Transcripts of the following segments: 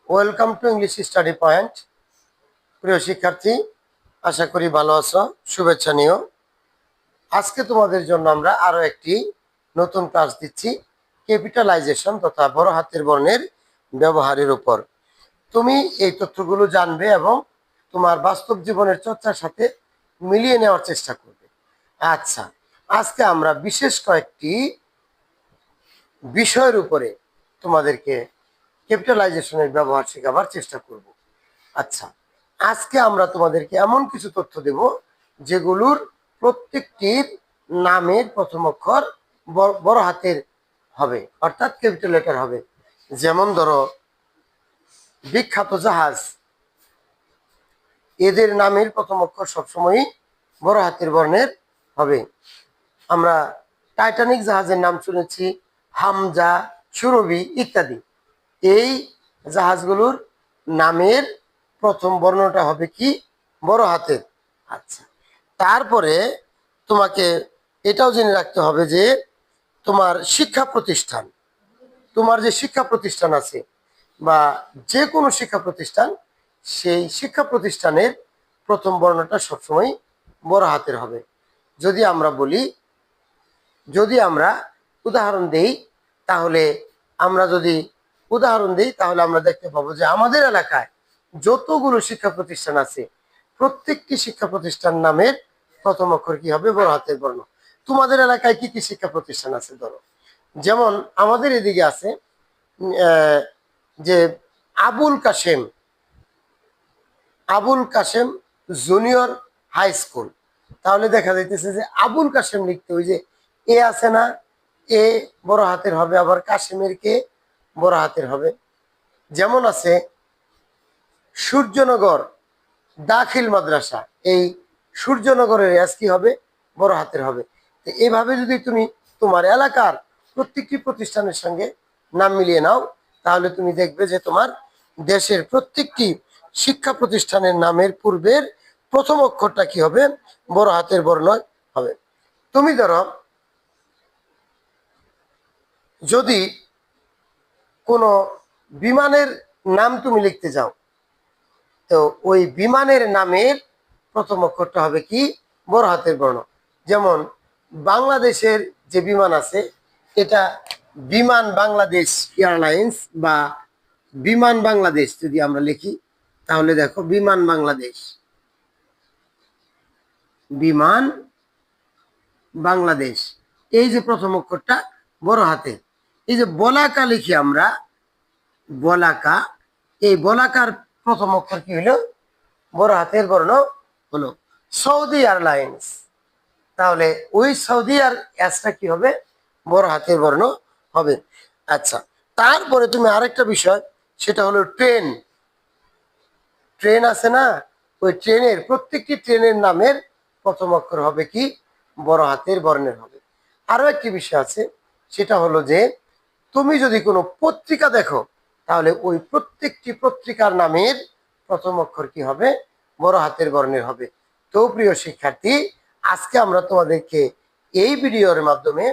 Welcome to English study point. প্রিয় শিক্ষার্থী, আশা করি ভালো আছো। শুভেচ্ছা নিও। আজকে তোমাদের জন্য আমরা আরো একটি নতুন ক্লাস দিচ্ছি, ক্যাপিটালাইজেশন তথা বড় হাতের বর্ণের ব্যবহারের উপর। তুমি এই তথ্যগুলো জানবে এবং তোমার বাস্তব জীবনের চর্চার সাথে মিলিয়ে নেওয়ার চেষ্টা করবে। আচ্ছা, আজকে আমরা বিশেষ কয়েকটি বিষয়ের উপরে তোমাদেরকে ক্যাপিটালাইজেশনের ব্যবহার শেখাবার চেষ্টা করব। আচ্ছা, আজকে আমরা তোমাদেরকে এমন কিছু তথ্য দেব যেগুলোর প্রত্যেকটির নামের প্রথম অক্ষর বড় হাতের হবে, অর্থাৎ ক্যাপিটাল লেটার হবে। যেমন ধরো, বিখ্যাত জাহাজ, এদের নামের প্রথম অক্ষর সবসময়ই বড় হাতের বর্ণের হবে। আমরা টাইটানিক জাহাজের নাম শুনেছি, হামজা, সুরভি ইত্যাদি। এই জাহাজগুলোর নামের প্রথম বর্ণটা হবে কি? বড় হাতের। আচ্ছা, তারপরে তোমাকে এটাও জেনে রাখতে হবে যে তোমার শিক্ষা প্রতিষ্ঠান, তোমার যে শিক্ষা প্রতিষ্ঠান আছে বা যে কোনো শিক্ষা প্রতিষ্ঠান, সেই শিক্ষা প্রতিষ্ঠানের প্রথম বর্ণটা সবসময় বড় হাতের হবে। যদি আমরা উদাহরণ দেই, তাহলে আমরা দেখতে পাবো যে আমাদের এলাকায় যতগুলো শিক্ষা প্রতিষ্ঠান আছে, প্রত্যেকটি শিক্ষা প্রতিষ্ঠান নামের প্রথম অক্ষর কি হবে? বড় হাতের বর্ণ। তোমাদের এলাকায় কি কি শিক্ষা প্রতিষ্ঠান আছে? ধরো, যেমন আমাদের এদিকে আছে যে Abul Kashem junior high school. তাহলে দেখা যাইতেছে যে আবুল কাশেম লিখতে ওই যে এ আছে না, এ বড় হাতের হবে, আবার কাশেমের কে বড় হাতের হবে। যেমন আছে সূর্যনগর দাখিল মাদ্রাসা, এই সূর্যনগরের এস কি হবে? বড় হাতের হবে। তো এইভাবে যদি তুমি তোমার এলাকার প্রত্যেকটি প্রতিষ্ঠানের সঙ্গে নাম মিলিয়ে নাও, তাহলে তুমি দেখবে যে তোমার দেশের প্রত্যেকটি শিক্ষা প্রতিষ্ঠানের নামের পূর্বের প্রথম অক্ষরটা কি হবে? বড় হাতের বর্ণ হবে। তুমি ধরো, যদি কোনো বিমানের নাম তুমি লিখতে যাও, তো ওই বিমানের নামের প্রথম অক্ষরটা হবে কি? বড় হাতের বর্ণ। যেমন বাংলাদেশের যে বিমান আছে, এটা বিমান বাংলাদেশ এয়ারলাইন্স বা বিমান বাংলাদেশ যদি আমরা লিখি, তাহলে দেখো বিমান বাংলাদেশ, এই যে প্রথম অক্ষরটা বড় হাতে। এই যে বলাকা লিখি আমরা, বলাকা, এই বলাকার প্রথম অক্ষর কি হলো? বড় হাতের বর্ণ হলো। সৌদি এয়ারলাইন্স, তাহলে ওই সৌদি আর এসটা কি হবে? বড় হাতের বর্ণ হবে। আচ্ছা, তারপরে তুমি আরেকটা বিষয়, সেটা হলো ট্রেন আছে না, ওই প্রত্যেকটি ট্রেনের নামের প্রথম অক্ষর হবে কি? বড় হাতের বর্ণের হবে। আরো একটি বিষয় আছে, সেটা হলো যে তুমি যদি কোনো পত্রিকা দেখো, তাহলে ওই প্রত্যেকটি পত্রিকার নামের প্রথম অক্ষর কি হবে? বড় হাতের বর্ণের হবে। তো প্রিয় শিক্ষার্থী, আজকে আমরা তোমাদেরকে এই ভিডিওর মাধ্যমে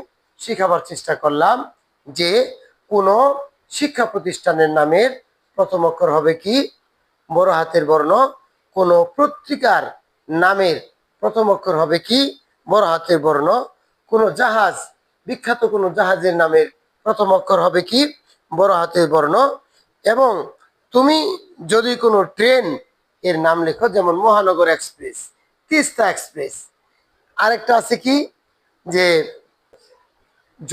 শেখাবার চেষ্টা করলাম যে কোনো শিক্ষা প্রতিষ্ঠানের নামের প্রথম অক্ষর হবে কি? বড় হাতের বর্ণ। কোন পত্রিকার নামের প্রথম অক্ষর হবে কি? বড় হাতের বর্ণ। কোন জাহাজ, বিখ্যাত কোন জাহাজের নামের প্রথম অক্ষর হবে কি? বড় হাতের বর্ণ। এবং তুমি যদি কোনো ট্রেন এর নাম লেখো, যেমন মহানগর এক্সপ্রেস, তিস্তা এক্সপ্রেস। আরেকটা আছে কি, যে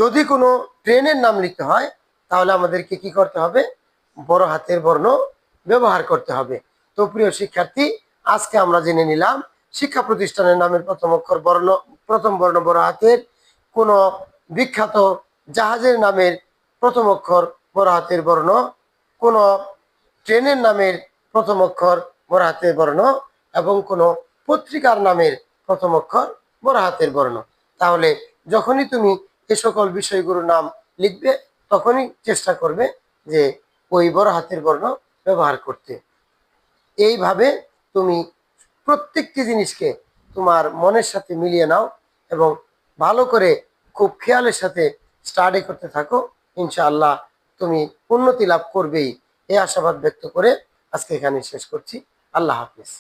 যদি কোনো ট্রেনের নাম লিখতে হয়, তাহলে আমাদেরকে কি করতে হবে? বড় হাতের বর্ণ ব্যবহার করতে হবে। তো প্রিয় শিক্ষার্থী, আজকে আমরা জেনে নিলাম শিক্ষা প্রতিষ্ঠানের নামের প্রথম বর্ণ বড় হাতের, কোন বিখ্যাত জাহাজের নামের প্রথম অক্ষর বড় হাতের বর্ণ, কোন ট্রেনের নামের প্রথম অক্ষর বড় হাতের বর্ণ, এবং কোন পত্রিকার নামের প্রথম অক্ষর বড় হাতের বর্ণ। তাহলে যখনই তুমি এ সকল বিষয়গুলোর নাম লিখবে, তখনই চেষ্টা করবে যে ওই বড় হাতের বর্ণ ব্যবহার করতে। এইভাবে তুমি প্রত্যেকটি জিনিসকে তোমার মনের সাথে মিলিয়ে নাও এবং ভালো করে খুব খেয়ালের সাথে স্টাডি করতে থাকো। ইনশাআল্লাহ তুমি উন্নতি লাভ করবেই। এই আশাবাদ ব্যক্ত করে আজকে এখানে শেষ করছি। আল্লাহ হাফিজ।